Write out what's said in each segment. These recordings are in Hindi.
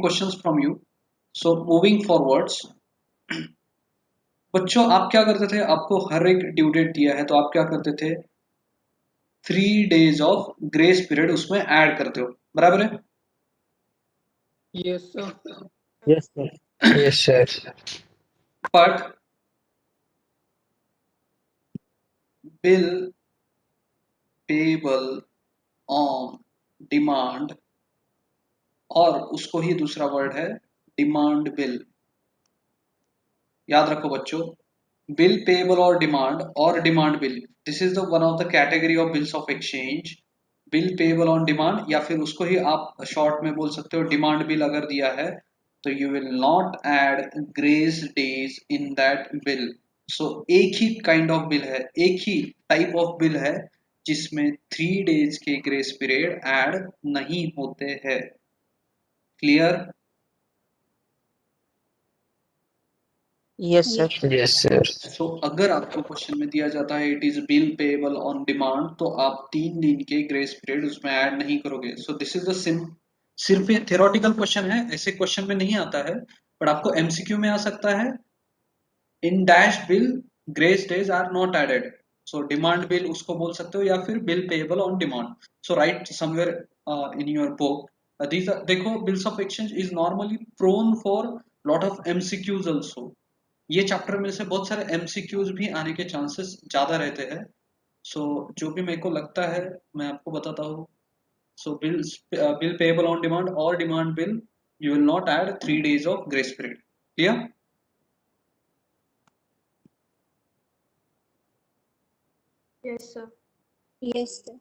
questions from you. So moving forwards, बच्चों आप क्या करते थे? आपको हर एक ड्यू डेट दिया है तो आप क्या करते थे? 3 days ऑफ ग्रेस पीरियड उसमें ऐड करते हो, बराबर है? Yes, sir. Yes, sir. Yes, sir. But bill payable on demand, और उसको ही दूसरा वर्ड है डिमांड बिल। याद रखो बच्चों, बिल पेबल और demand bill, this is the one of the category of bills of exchange. Bill payable on demand, या फिर उसको ही आप शॉर्ट में बोल सकते हो डिमांड बिल अगर दिया है तो you will not add grace days in that bill. So एक ही काइंड ऑफ बिल है, एक ही टाइप ऑफ बिल है जिसमें 3 days के ग्रेस पीरियड ऐड नहीं होते हैं। Clear? Yes, sir. Yes, sir. सो अगर आपको क्वेश्चन में दिया जाता है it is bill payable on demand, तो आप 3 दिन के ग्रेस पीरियड उसमें ऐड नहीं करोगे। सो दिस इज द सिर्फ ये थ्योरेटिकल क्वेश्चन है, ऐसे क्वेश्चन में नहीं आता है, बट आपको एमसीक्यू में आ सकता है। In dash bill grace days are not added. So demand bill उसको बोल सकते हो, या फिर bill payable on demand. So write somewhere in your book these are, देखो bills of exchange is normally prone for lot of MCQs also. ये चैप्टर में से बहुत सारे एमसीक्यूज भी आने के चांसेस ज्यादा रहते हैं। सो जो भी मेरे को लगता है मैं आपको बताता हूँ। सो बिल पेबल ऑन डिमांड और demand bill, you will not add 3 days of grace period. Clear? Yes, sir. Yes, sir.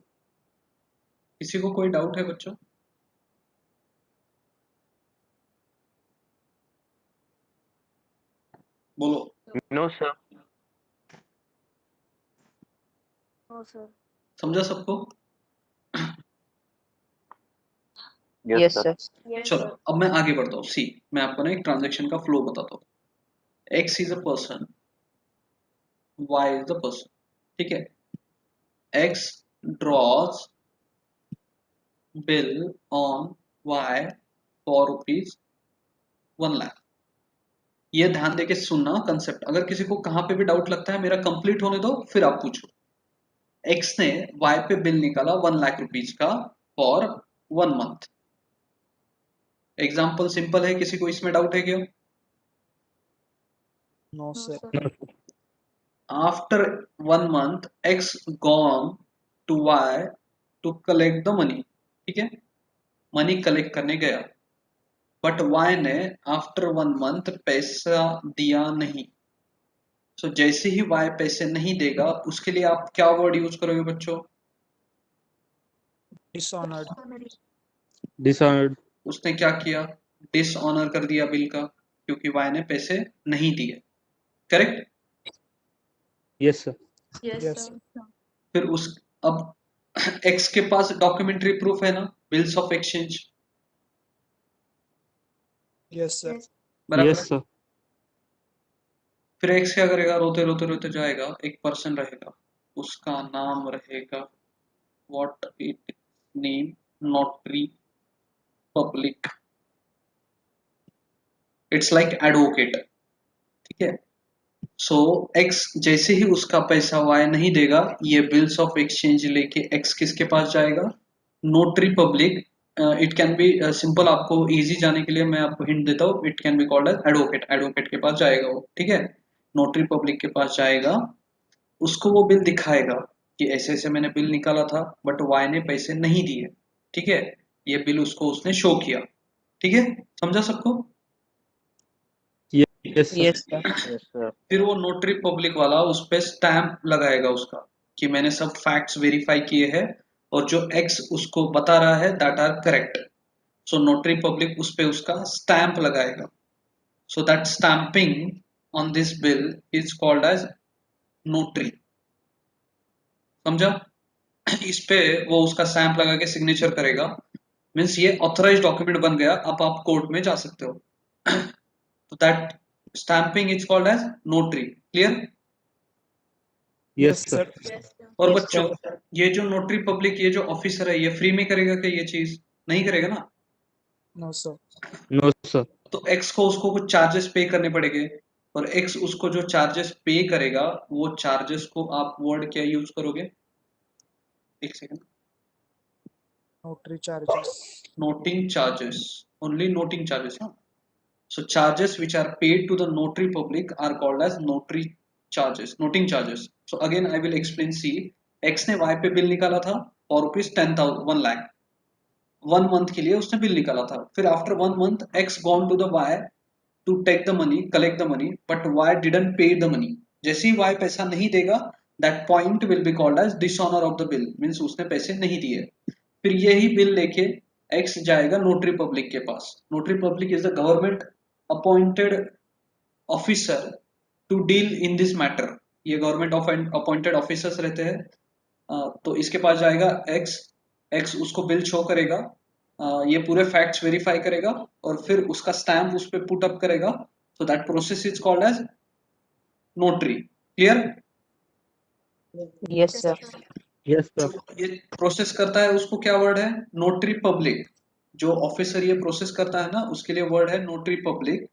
किसी को कोई डाउट है बच्चों? बोलो। No, sir. No, sir. समझा सबको? Yes, sir. Yes, चलो sir. अब मैं आगे बढ़ता हूँ। सी, मैं आपको ना एक ट्रांजेक्शन का फ्लो बताता हूँ। X is a person, Y is the person, ठीक है? X draws bill on Y for ₹1,00,000। ये ध्यान देके सुनना कंसेप्ट, अगर किसी को कहां पे भी डाउट लगता है मेरा कंप्लीट होने दो फिर आप पूछो। एक्स ने वाई पे बिल निकाला ₹1,00,000 का फॉर 1 month। एग्जाम्पल सिंपल है, किसी को इसमें डाउट है क्या? No, No, sir. sir. After 1 month X gone to Y to collect the money, ठीक है? मनी कलेक्ट करने गया, बट वाई ने आफ्टर 1 month पैसा दिया नहीं। सो जैसे ही वाई पैसे नहीं देगा उसके लिए आप क्या वर्ड यूज करोगे बच्चों? Dishonored. Dishonored. उसने क्या किया? डिसऑनर कर दिया बिल का, क्योंकि वाई ने पैसे नहीं दिए। Correct? Yes, sir. Yes, Yes, sir. फिर उस अब एक्स के पास डॉक्यूमेंट्री प्रूफ है ना, bills of exchange, yes, sir. Yes. बराबर Yes, है? sir. फिर एक्स क्या करेगा? रोते रोते रोते जाएगा, एक पर्सन रहेगा, उसका नाम रहेगा what it name, notary public, it's like advocate, ठीक है? सो एक्स जैसे ही उसका पैसा वाई नहीं देगा, ये बिल्स ऑफ एक्सचेंज लेके एक्स किसके पास जाएगा? Notary public. It can be simple, आपको इजी जाने के लिए मैं आपको हिंट देता हूँ, it can be called as advocate. Advocate के पास जाएगा वो, ठीक है? नोटरी पब्लिक के पास जाएगा, उसको वो बिल दिखाएगा कि ऐसे ऐसे मैंने बिल निकाला था बट वाई ने पैसे नहीं दिए, ठीक है? ये बिल उसको उसने शो किया, ठीक है? समझा सबको? Yes, sir. Yes, sir. Yes, sir. फिर वो नोटरी पब्लिक वाला उस पे स्टैंप लगाएगा उसका, कि मैंने सब फैक्ट्स वेरीफाई किए हैं और जो एक्स उसको बता रहा है that are correct. So notary public उस पे उसका स्टैंप लगाएगा। So that stamping on this bill is called as notary. समझा? इस पे वो उसका स्टैंप लगा के सिग्नेचर करेगा, मीन्स ये ऑथराइज डॉक्यूमेंट बन गया, अब आप कोर्ट में जा सकते हो। तो that stamping is called as notary. Clear? Yes, Yes, sir. sir. Yes, sir. और Yes, बच्चों, sir. ये जो नोटरी पब्लिक, ये जो ऑफिसर है, ये फ्री में करेगा क्या ये चीज? नहीं करेगा ना। No, sir. No, sir. तो x को उसको कुछ चार्जेस पे करने पड़ेंगे और x उसको जो चार्जेस पे करेगा वो चार्जेस को आप वर्ड क्या यूज करोगे? एक second. Notary charges. Noting charges. Only noting charges, huh? So charges which are paid to the notary public are called as notary charges, noting charges. So again I will explain. See, x ने y पे बिल निकाला था और रुपीज 10,000 1 लाख 1 मंथ के लिए उसने बिल निकाला था। फिर after 1 month x gone to the y to take the money, collect the money, but y didn't pay the money. जैसे ही y पैसा नहीं देगा, that point will be called as dishonour of the bill, means उसने पैसे नहीं दिए। फिर यही बिल लेके x जाएगा नोटरी पब्लिक के पास। Notary public is the government appointed officer to deal in this matter. ये गवर्नमेंट अपॉइंटेड ऑफिसर्स रहते हैं। तो इसके पास जाएगा एक्स उसको बिल शो करेगा, ये पूरे फैक्ट्स वेरीफाई करेगा और फिर उसका स्टैम्प उस पर पुट अप करेगा। So that process is called as notary. Clear? Yes, sir. Yes, sir. ये प्रोसेस करता है उसको क्या वर्ड है? Notary public. जो ऑफिसर ये प्रोसेस करता है ना उसके लिए वर्ड है नोटरी पब्लिक।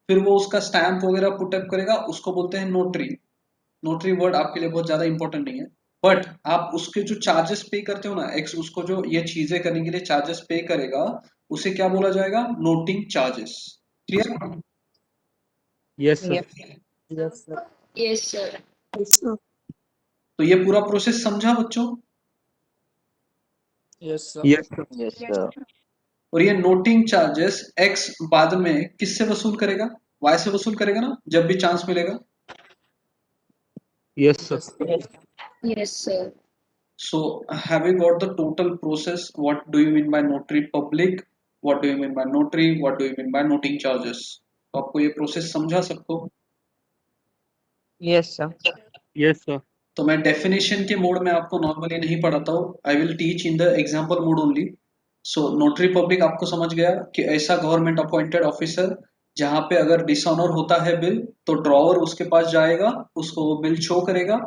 फिर वो उसका स्टैम्प वगैरह पुटअप करेगा, उसको बोलते हैं नोटरी। नोटरी वर्ड आपके लिए बहुत ज्यादा इंपॉर्टेंट नहीं है, बट आप उसके जो चार्जेस पे करते हो ना, एक्स उसको जो ये चीजें करने के लिए चार्जेस पे करेगा उसे क्या बोला जाएगा? Noting charges. Clear? Yes, sir. Yep. Yes, sir. Yes, sir. Yes, sir. तो ये पूरा प्रोसेस समझा बच्चों? Yes, sir. Yes, sir. Yes, sir. और ये नोटिंग चार्जेस एक्स बाद में किससे वसूल करेगा? वाई से वसूल करेगा ना, जब भी चांस मिलेगा। Yes, sir. Yes, sir. Yes. Yes, sir. So have you got the total process? What do you mean by notary public? What do you mean by notary? What do you mean by noting charges? तो आपको ये प्रोसेस समझा सबको? Yes, sir. Yes, sir. तो मैं डेफिनेशन के मोड में आपको नॉर्मली नहीं पढ़ाता हूँ, I will teach in the example mode only. So notary public आपको समझ गया कि ऐसा गवर्नमेंट अपॉइंटेड ऑफिसर जहाँ पे अगर डिसऑनर होता है बिल तो ड्रॉवर उसके पास जाएगा, उसको वो बिल शो करेगा,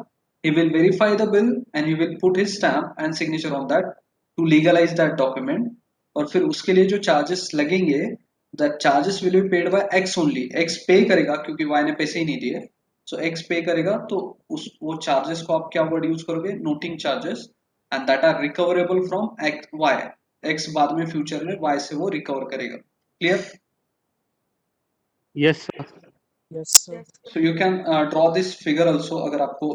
he will verify the bill and he will put his stamp and signature on that to legalize that document। और फिर उसके लिए जो चार्जेस लगेंगे, that charges will be paid by x only. X पे करेगा क्योंकि वाई ने पैसे ही नहीं दिए, सो एक्स पे करेगा। तो उस वो चार्जेस को आप क्या वर्ड यूज करोगे? Noting charges. And that are recoverable from X Y. X बाद में फ्यूचर में वाई से वो रिकवर करेगा। Clear? Yes, sir. Yes, sir. So you can draw this figure also. अगर आपको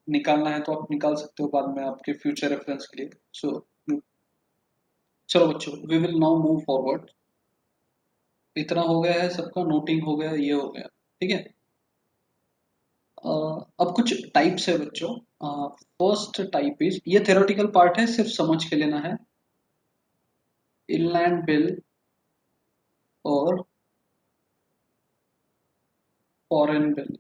निकालना है तो आप निकाल सकते हो बाद में आपके फ्यूचर रेफरेंस के लिए। सो चलो बच्चों, we will now move forward. इतना हो गया है सबका, नोटिंग हो गया, ये हो गया, ठीक है। अब कुछ टाइप्स है बच्चों। फर्स्ट टाइप इज, ये थ्योरेटिकल पार्ट है, सिर्फ समझ के लेना है। इनलैंड बिल और foreign bill,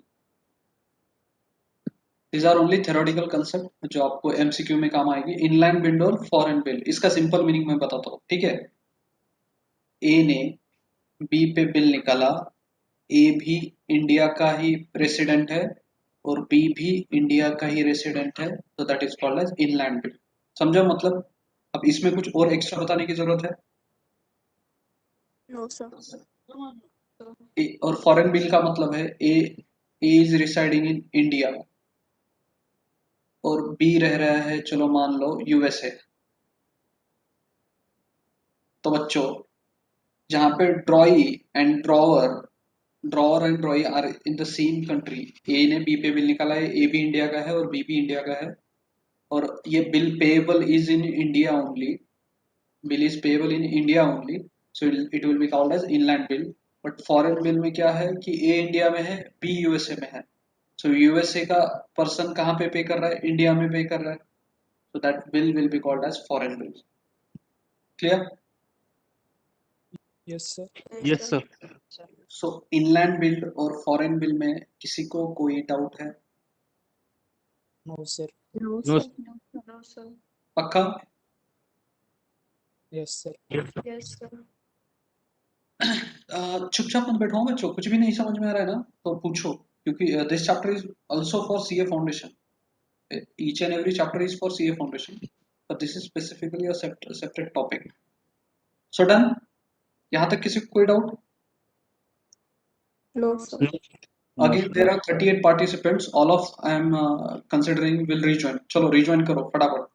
these are only theoretical concept जो आपको एमसीक्यू में काम आएगी। इनलैंड बिल और फॉरेन बिल, इसका सिंपल मीनिंग मैं बताता हूँ, ठीक है। ए ने बी पे बिल निकाला, ए भी इंडिया का ही रेसिडेंट है और बी भी इंडिया का ही रेसिडेंट है, तो that is called as inland bill. समझा मतलब? अब इसमें कुछ और एक्स्ट्रा बताने की जरूरत है? No, sir. और फॉरेन बिल का मतलब है ए इज रिसाइडिंग इन इंडिया और बी रह रहा है, चलो मान लो यूएसए। तो बच्चों, जहां पे drawee and drawer and drawee are in the same country, A ने बी पे बिल निकाला है, ए भी इंडिया का है और बी भी इंडिया का है, और ये bill payable is in India only, bill is payable in India only, so it will be called as inland bill. But foreign bill में क्या है कि ए इंडिया में है, बी यूएसए में है, सो यूएसए का पर्सन कहाँ पे कर रहा है? इंडिया में पे कर रहा है, so that bill will be called as foreign bill। clear? Yes, sir. Yes, sir. so inland bill और foreign bill में किसी को कोई डाउट है? No, sir. No, No, sir. No, sir. पक्का? Yes, sir. Yes, sir. चुपचाप मत बैठो बच्चों, कुछ भी नहीं समझ में आ रहा है ना तो पूछो, क्योंकि this chapter is also for CA foundation. each and every chapter is for CA foundation, but this is specifically a separate topic। so done? यहाँ तक किसी को कोई doubt? No, sir. Again, there are 38 participants. All of I am considering will rejoin. चलो rejoin करो फटाफट.